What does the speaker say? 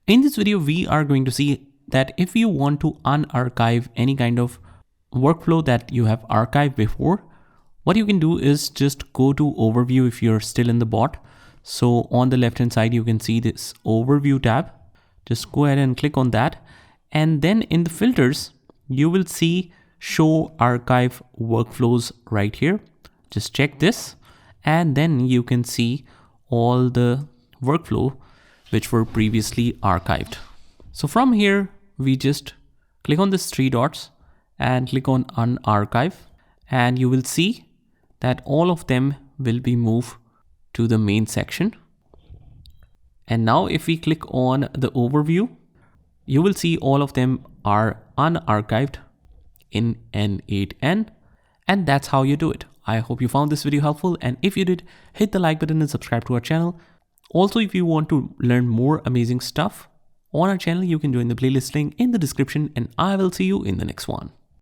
In this video, we are going to see that if you want to unarchive any kind of workflow that you have archived before, what you can do is just go to overview if you're still in the bot. So on the left hand side, you can see this overview tab. Just go ahead and click on that. And then in the filters, you will see show archive workflows right here. Just check this. And then you can see all the workflow which were previously archived. So from here, we just click on these three dots and click on unarchive, and you will see that all of them will be moved to the main section. And now if we click on the overview, you will see all of them are unarchived in N8n, and that's how you do it. I hope you found this video helpful, and if you did, hit the like button and subscribe to our channel. Also, if you want to learn more amazing stuff on our channel, you can join the playlist link in the description, and I will see you in the next one.